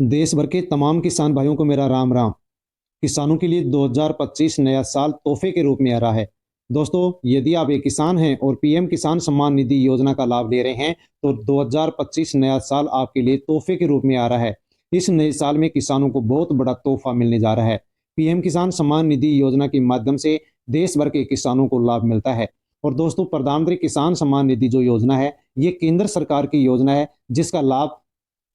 देश भर के तमाम किसान भाइयों को मेरा राम राम। किसानों के लिए 2025 नया साल तोहफे के रूप में आ रहा है। दोस्तों, यदि आप एक किसान हैं और पीएम किसान सम्मान निधि योजना का लाभ ले रहे हैं, तो 2025 नया साल आपके लिए तोहफे के रूप में आ रहा है। इस नए साल में किसानों को बहुत बड़ा तोहफा मिलने जा रहा है। पीएम किसान सम्मान निधि योजना के माध्यम से देश भर के किसानों को लाभ मिलता है। और दोस्तों, प्रधानमंत्री किसान सम्मान निधि जो योजना है, ये केंद्र सरकार की योजना है, जिसका लाभ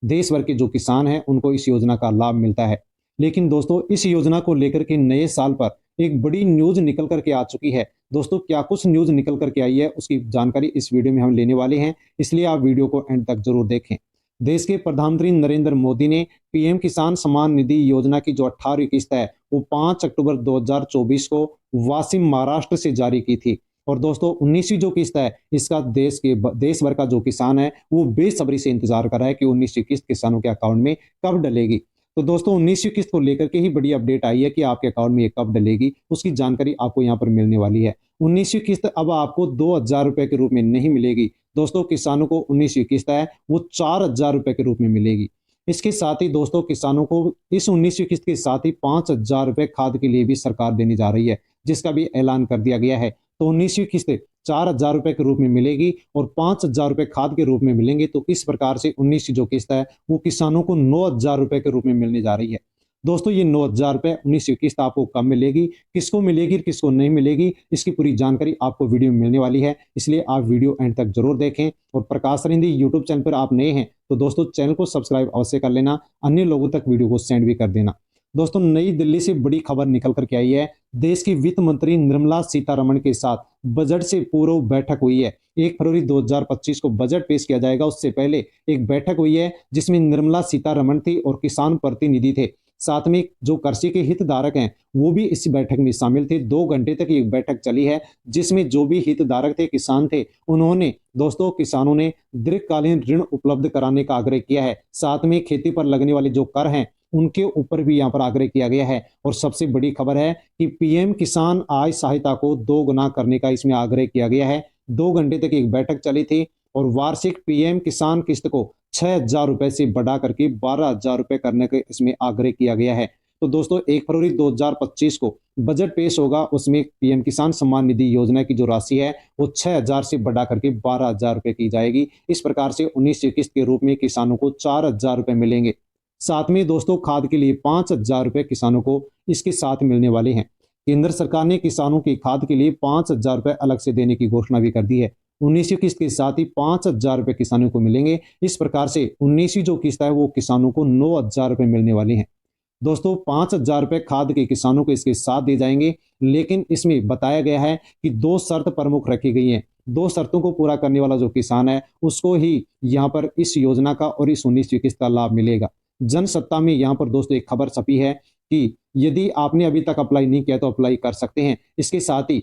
देश भर के जो किसान हैं उनको इस योजना का लाभ मिलता है। लेकिन दोस्तों, इस योजना को लेकर के नए साल पर एक बड़ी न्यूज निकल करके आ चुकी है। दोस्तों, क्या कुछ न्यूज निकल करके आई है, उसकी जानकारी इस वीडियो में हम लेने वाले हैं, इसलिए आप वीडियो को एंड तक जरूर देखें। देश के प्रधानमंत्री नरेंद्र मोदी ने पीएम किसान सम्मान निधि योजना की जो 18वीं किस्त है, वो 5 अक्टूबर 2024 को वाशिम महाराष्ट्र से जारी की थी। और दोस्तों, 19वीं जो किस्त है, इसका देश भर का जो किसान है वो बेसब्री से इंतजार कर रहा है कि 19वीं किस्त किसानों के अकाउंट में कब डलेगी। तो दोस्तों, 19वीं किस्त को लेकर के ही बड़ी अपडेट आई है कि आपके अकाउंट में ये कब डलेगी, उसकी जानकारी आपको यहाँ पर मिलने वाली है। 19वीं किस्त अब आपको 2,000 रुपए के रूप में नहीं मिलेगी। दोस्तों, किसानों को 19वीं किस्त है वो 4,000 रुपए के रूप में मिलेगी। इसके साथ ही दोस्तों, किसानों को इस 19वीं किस्त के साथ ही 5,000 रुपए खाद के लिए भी सरकार देने जा रही है, जिसका भी ऐलान कर दिया गया है। तो 19वीं किस्त 4,000 रुपए के रूप में मिलेगी और 5,000 रुपए खाद के रूप में मिलेंगे। तो इस प्रकार से 19वीं जो किस्त है वो किसानों को 9,000 रुपए के रूप में मिलने जा रही है। दोस्तों, ये 9,000 रुपए 19वीं किस्त आपको कब मिलेगी, किसको मिलेगी, किसको नहीं मिलेगी, इसकी पूरी जानकारी आपको वीडियो में मिलने वाली है। इसलिए आप वीडियो एंड तक जरूर देखें। और प्रकाश रिंदी यूट्यूब चैनल पर आप नए हैं तो दोस्तों, चैनल को सब्सक्राइब अवश्य कर लेना, अन्य लोगों तक वीडियो को सेंड भी कर देना। दोस्तों, नई दिल्ली से बड़ी खबर निकल करके आई है। देश की वित्त मंत्री निर्मला सीतारमण के साथ बजट से पूर्व बैठक हुई है। 1 फरवरी 2025 को बजट पेश किया जाएगा, उससे पहले एक बैठक हुई है जिसमें निर्मला सीतारमण थी और किसान प्रतिनिधि थे। साथ में जो कृषि के हितधारक हैं वो भी इस बैठक में शामिल थे। 2 घंटे तक ये बैठक चली है, जिसमें जो भी हितधारक थे, किसान थे, उन्होंने दोस्तों किसानों ने दीर्घकालीन ऋण उपलब्ध कराने का आग्रह किया है। साथ में खेती पर लगने वाले जो कर हैं उनके ऊपर भी यहाँ पर आग्रह किया गया है। और सबसे बड़ी खबर है कि पीएम किसान आय सहायता को 2 गुना करने का इसमें आग्रह किया गया है। 2 घंटे तक एक बैठक चली थी और वार्षिक पीएम किसान किस्त को 6,000 रुपए से बढ़ा करके 12,000 रुपए करने का इसमें आग्रह किया गया है। तो दोस्तों, 1 फरवरी 2025 को बजट पेश होगा, उसमें पीएम किसान सम्मान निधि योजना की जो राशि है वो 6,000 से बढ़ा करके 12,000 रुपए की जाएगी। इस प्रकार से 19वीं किस्त के रूप में किसानों को 4,000 रुपए मिलेंगे। साथ में दोस्तों, खाद के लिए 5,000 रुपए किसानों को इसके साथ मिलने वाले हैं। केंद्र सरकार ने किसानों की खाद के लिए 5,000 रुपए अलग से देने की घोषणा भी कर दी है। 19वीं किस्त के साथ ही 5,000 रुपए किसानों को मिलेंगे। इस प्रकार से 19वीं जो किस्त है वो किसानों को 9,000 रुपए मिलने वाले हैं। दोस्तों, 5,000 रुपए खाद के किसानों को इसके साथ दे जाएंगे, लेकिन इसमें बताया गया है कि 2 शर्त प्रमुख रखी गई हैं। 2 शर्तों को पूरा करने वाला जो किसान है उसको ही यहाँ पर इस योजना का और इस 19वीं किस्त का लाभ मिलेगा। जनसत्ता में यहाँ पर दोस्तों एक खबर छपी है कि यदि आपने अभी तक अप्लाई नहीं किया तो अप्लाई कर सकते हैं। इसके साथ ही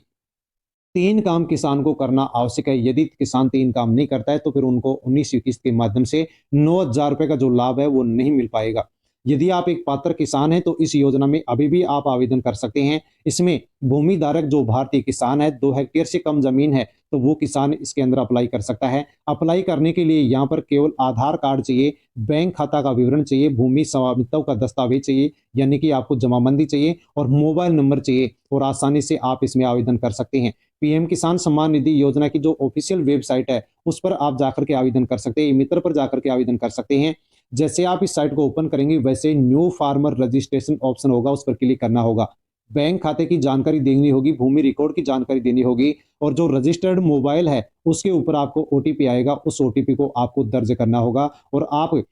3 काम किसान को करना आवश्यक है। यदि किसान 3 काम नहीं करता है तो फिर उनको 19वीं किस्त के माध्यम से 9,000 रुपए का जो लाभ है वो नहीं मिल पाएगा। यदि आप एक पात्र किसान हैं तो इस योजना में अभी भी आप आवेदन कर सकते हैं। इसमें भूमि धारक जो भारतीय किसान है, 2 हेक्टेयर से कम जमीन है, तो वो किसान इसके अंदर अप्लाई कर सकता है। अप्लाई करने के लिए यहाँ पर केवल आधार कार्ड चाहिए, बैंक खाता का विवरण चाहिए, भूमि स्वामित्व का दस्तावेज चाहिए, यानी कि आपको जमाबंदी चाहिए, और मोबाइल नंबर चाहिए, और आसानी से आप इसमें आवेदन कर सकते हैं। पीएम किसान सम्मान निधि योजना की जो ऑफिशियल वेबसाइट है उस पर आप जाकर के आवेदन कर सकते हैं, मित्र पर जाकर के आवेदन कर सकते हैं। जैसे आप इस साइट को ओपन करेंगे वैसे न्यू फार्मर रजिस्ट्रेशन ऑप्शन होगा, उस पर क्लिक करना होगा। बैंक खाते की जानकारी देनी होगी, भूमि रिकॉर्ड की जानकारी देनी होगी, और जो रजिस्टर्ड मोबाइल है उसके ऊपर आपको ओटीपी आएगा, उस ओटीपी को आपको दर्ज करना होगा, और आप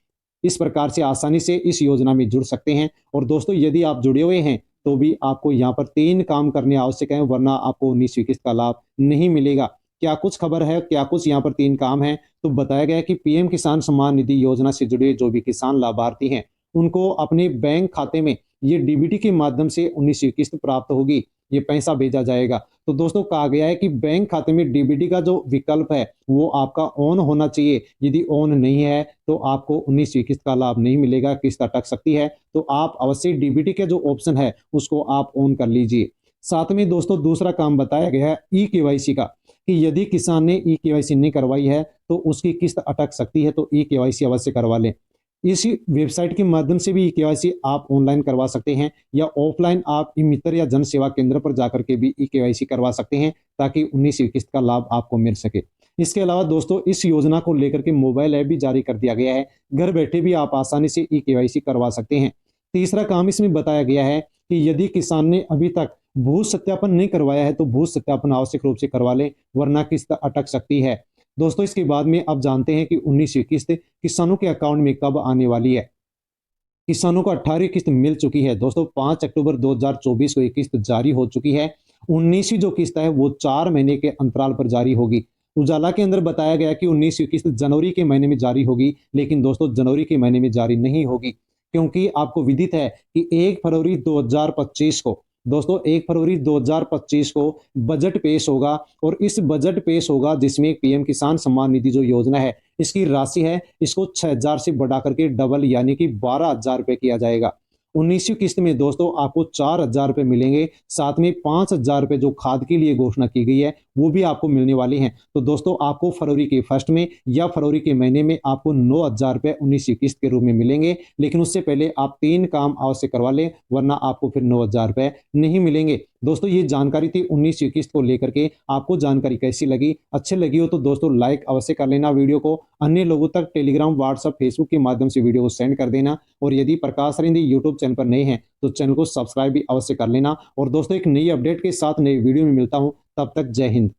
इस प्रकार से आसानी से इस योजना में जुड़ सकते हैं। और दोस्तों, यदि आप जुड़े हुए हैं तो भी आपको यहाँ पर 3 काम करने आवश्यक हैं, वरना आपको 19वीं किस्त का लाभ नहीं मिलेगा। क्या कुछ खबर है, क्या कुछ यहाँ पर 3 काम है, तो बताया गया है कि पीएम किसान सम्मान निधि योजना से जुड़े जो भी किसान लाभार्थी हैं उनको अपने बैंक खाते में ये डीबीटी के माध्यम से 19वीं किस्त प्राप्त होगी, ये पैसा भेजा जाएगा। तो दोस्तों, कहा गया है कि बैंक खाते में डीबीटी का जो विकल्प है वो आपका ऑन होना चाहिए। यदि ऑन नहीं है तो आपको 19वीं किस्त का लाभ नहीं मिलेगा, किस्त अटक सकती है। तो आप अवश्य डीबीटी का जो ऑप्शन है उसको आप ऑन कर लीजिए। साथ में दोस्तों, दूसरा काम बताया गया है ई केवाईसी का, कि यदि किसान ने ई केवाईसी नहीं करवाई है तो उसकी किस्त अटक सकती है, तो ई केवाईसी अवश्य करवा लें। इसी वेबसाइट के माध्यम से भी केवाईसी आप ऑनलाइन करवा सकते हैं, या ऑफलाइन आप ई मित्र या जन सेवा केंद्र पर जाकर के भी ई केवाईसी करवा सकते हैं, ताकि 19वीं किस्त का लाभ आपको मिल सके। इसके अलावा दोस्तों, इस योजना को लेकर के मोबाइल ऐप भी जारी कर दिया गया है। घर बैठे भी आप आसानी से ई केवाईसी करवा सकते हैं। तीसरा काम इसमें बताया गया है कि यदि किसान ने अभी तक भू सत्यापन नहीं करवाया है, तो भू सत्यापन आवश्यक रूप से करवा लें, वरना किस्त अटक सकती है। दोस्तों, इसके बाद में अब जानते हैं कि 19वीं किस्त किसानों के अकाउंट में कब आने वाली है। किसानों को 18वीं किस्त मिल चुकी है दोस्तों। 5 अक्टूबर 2024 को ये किस्त जारी हो चुकी है। 19वीं जो किस्त है वो 4 महीने के अंतराल पर जारी होगी। उजाला के अंदर बताया गया कि 19वीं किस्त जनवरी के महीने में जारी होगी, लेकिन दोस्तों जनवरी के महीने में जारी नहीं होगी, क्योंकि आपको विदित है कि 1 फरवरी 2025 को दोस्तों 1 फरवरी 2025 को बजट पेश होगा, और इस बजट पेश होगा जिसमें पीएम किसान सम्मान निधि जो योजना है, इसकी राशि है, इसको 6,000 से बढ़ा करके डबल यानी कि 12,000 रुपए किया जाएगा। 19वीं किस्त में दोस्तों आपको 4,000 रुपए मिलेंगे, साथ में 5,000 रुपए जो खाद के लिए घोषणा की गई है वो भी आपको मिलने वाली हैं। तो दोस्तों आपको फरवरी के फर्स्ट में या फरवरी के महीने में आपको 9,000 रुपए 19वीं किस्त के रूप में मिलेंगे, लेकिन उससे पहले आप 3 काम अवश्य करवा लें, वरना आपको फिर 9,000 रुपए नहीं मिलेंगे। दोस्तों ये जानकारी थी 19वीं किस्त को लेकर के। आपको जानकारी कैसी लगी? अच्छी लगी हो तो दोस्तों लाइक अवश्य कर लेना वीडियो को, अन्य लोगों तक टेलीग्राम, व्हाट्सएप, फेसबुक के माध्यम से वीडियो को सेंड कर देना, और यदि प्रकाश रिंदी यूट्यूब चैनल पर नए हैं तो चैनल को सब्सक्राइब भी अवश्य कर लेना। और दोस्तों एक नई अपडेट के साथ नई वीडियो में मिलता हूं, तब तक जय हिंद।